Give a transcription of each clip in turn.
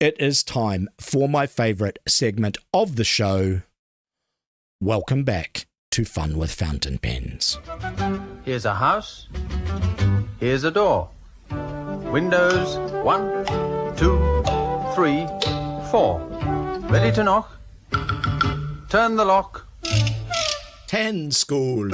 It is time for my favorite segment of the show. Welcome back to Fun with Fountain Pens. Here's a house. Here's a door. Windows 1, 2, 3, 4. Ready to knock? Turn the lock. Pen School.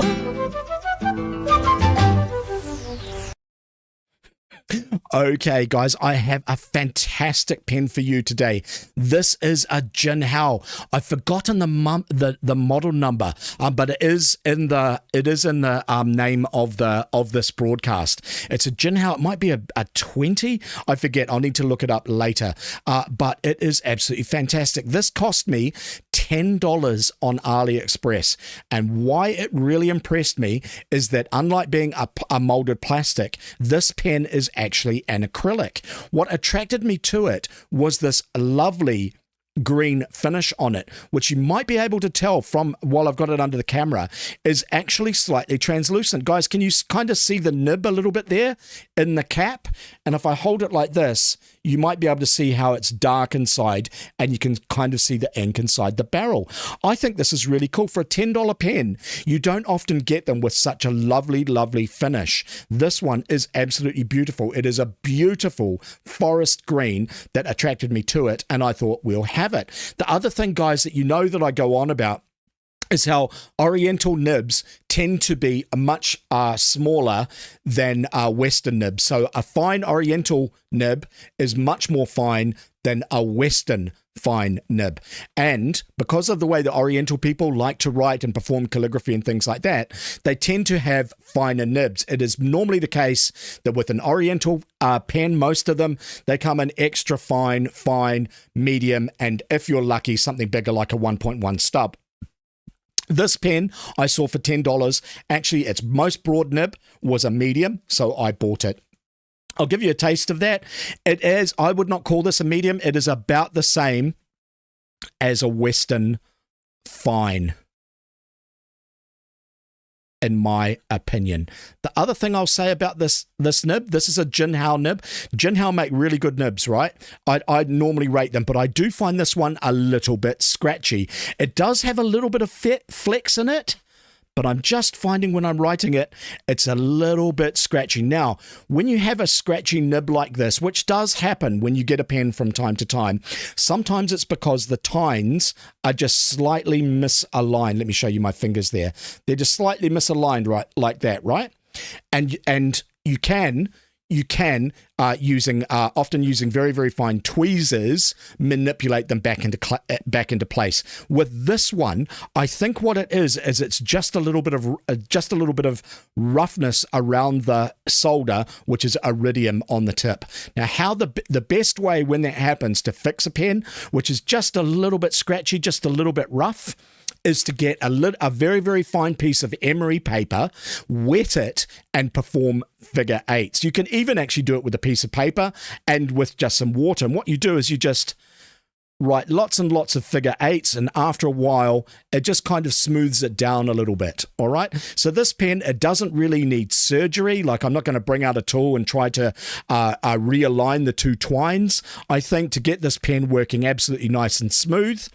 Okay, guys, I have a fantastic pen for you today. This is a Jinhao. I've forgotten the model number, but it is in the name of this broadcast. It's a Jinhao. It might be a 20. I forget. I'll need to look it up later. But it is absolutely fantastic. This cost me $10 on AliExpress, and why it really impressed me is that unlike being a molded plastic, this pen is actually an acrylic. What attracted me to it was this lovely green finish on it, which you might be able to tell from while I've got it under the camera is actually slightly translucent. Guys, can you kind of see the nib a little bit there in the cap? And if I hold it like this, you might be able to see how it's dark inside, and you can kind of see the ink inside the barrel. I think this is really cool. For a $10 pen, you don't often get them with such a lovely, lovely finish. This one is absolutely beautiful. It is a beautiful forest green that attracted me to it, and I thought, we'll have it. The other thing, guys, that you know that I go on about is how Oriental nibs tend to be much smaller than Western nibs. So a fine Oriental nib is much more fine than a Western fine nib. And because of the way the Oriental people like to write and perform calligraphy and things like that, they tend to have finer nibs. It is normally the case that with an Oriental pen, most of them, they come in extra fine, medium, and if you're lucky, something bigger like a 1.1 stub. This pen I saw for $10. Actually, its most broad nib was a medium, so I bought it. I'll give you a taste of that. It is, I would not call this a medium. It is about the same as a Western fine, in my opinion. The other thing I'll say about this nib, this is a Jinhao nib. Jinhao make really good nibs, right? I normally rate them, but I do find this one a little bit scratchy. It does have a little bit of flex in it, but I'm just finding when I'm writing it, it's a little bit scratchy. Now, when you have a scratchy nib like this, which does happen when you get a pen from time to time, sometimes it's because the tines are just slightly misaligned. Let me show you my fingers there. They're just slightly misaligned, right, like that, right? And you can often using very, very fine tweezers, manipulate them back into place. With this one, I think what it is it's just a little bit of roughness around the solder, which is iridium on the tip. Now, how the best way when that happens to fix a pen, which is just a little bit scratchy, just a little bit rough, is to get a very, very fine piece of emery paper, wet it, and perform figure eights. You can even actually do it with a piece of paper and with just some water. And what you do is you just write lots and lots of figure eights, and after a while, it just kind of smooths it down a little bit, all right? So this pen, it doesn't really need surgery. Like, I'm not going to bring out a tool and try to realign the two twines. I think to get this pen working absolutely nice and smooth,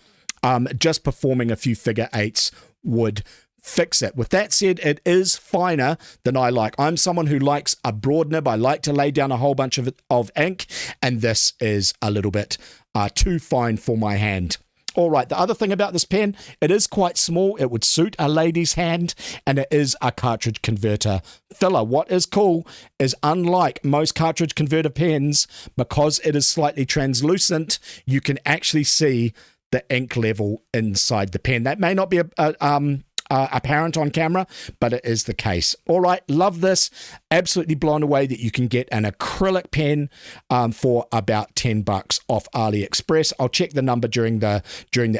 just performing a few figure eights would fix it. With that said, it is finer than I like. I'm someone who likes a broad nib. I like to lay down a whole bunch of ink, and this is a little bit too fine for my hand. All right, the other thing about this pen, it is quite small. It would suit a lady's hand, and it is a cartridge converter filler. What is cool is, unlike most cartridge converter pens, because it is slightly translucent, you can actually see the ink level inside the pen. That may not be apparent on camera, but it is the case. All right, love this. Absolutely blown away that you can get an acrylic pen for about $10 off AliExpress. I'll check the number during the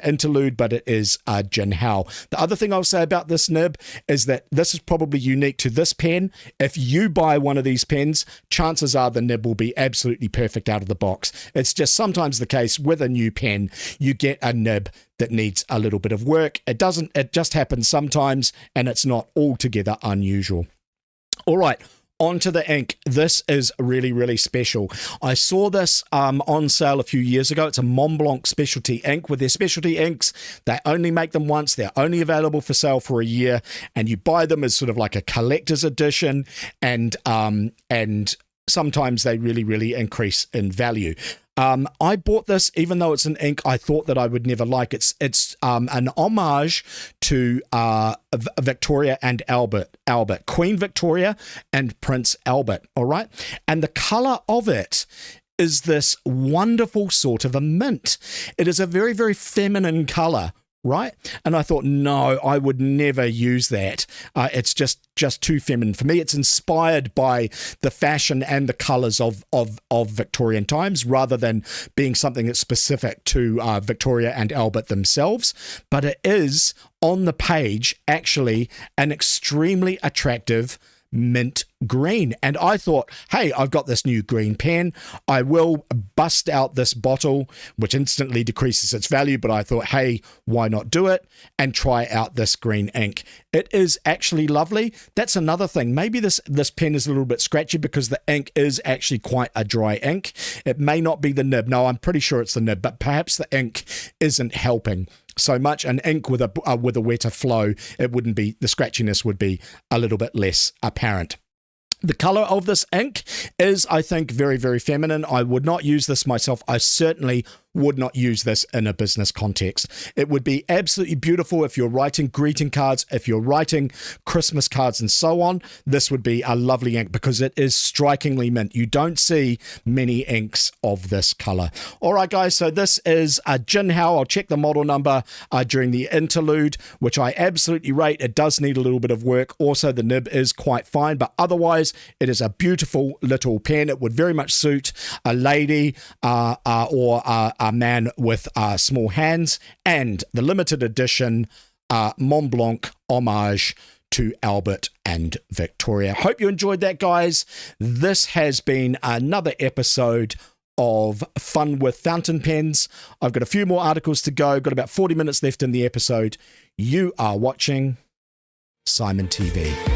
interlude, but it is Jinhao. The other thing I'll say about this nib is that this is probably unique to this pen. If you buy one of these pens, chances are the nib will be absolutely perfect out of the box. It's just sometimes the case with a new pen, you get a nib that needs a little bit of work. It just happens sometimes, and it's not altogether unusual. All right, onto the ink. This is really, really special. I saw this on sale a few years ago. It's a Montblanc specialty ink. With their specialty inks, they only make them once. They're only available for sale for a year, and you buy them as sort of like a collector's edition, and sometimes they really, really increase in value. I bought this, even though it's an ink I thought that I would never like. It's an homage to Victoria and Albert, Queen Victoria and Prince Albert, all right? And the colour of it is this wonderful sort of a mint. It is a very, very feminine colour, right? And I thought, no, I would never use that. It's just too feminine for me. It's inspired by the fashion and the colours of Victorian times, rather than being something that's specific to Victoria and Albert themselves. But it is, on the page, actually an extremely attractive mint green. And I thought, hey, I've got this new green pen. I will bust out this bottle, which instantly decreases its value. But I thought, hey, why not do it and try out this green ink? It is actually lovely. That's another thing. Maybe this pen is a little bit scratchy because the ink is actually quite a dry ink. It may not be the nib. No, I'm pretty sure it's the nib, but perhaps the ink isn't helping so much. An ink with a wetter flow, it wouldn't be, the scratchiness would be a little bit less apparent. The colour of this ink is, I think, very, very feminine. I would not use this myself. I certainly would not use this in a business context. It would be absolutely beautiful if you're writing greeting cards, if you're writing Christmas cards and so on. This would be a lovely ink because it is strikingly mint. You don't see many inks of this colour. All right, guys, so this is a Jinhao. I'll check the model number during the interlude, which I absolutely rate. It does need a little bit of work. Also, the nib is quite fine, but otherwise, it is a beautiful little pen. It would very much suit a lady or a man with small hands, and the limited edition Montblanc Homage to Albert and Victoria. Hope you enjoyed that, guys. This has been another episode of Fun with Fountain Pens. I've got a few more articles to go. Got about 40 minutes left in the episode. You are watching SimonTV.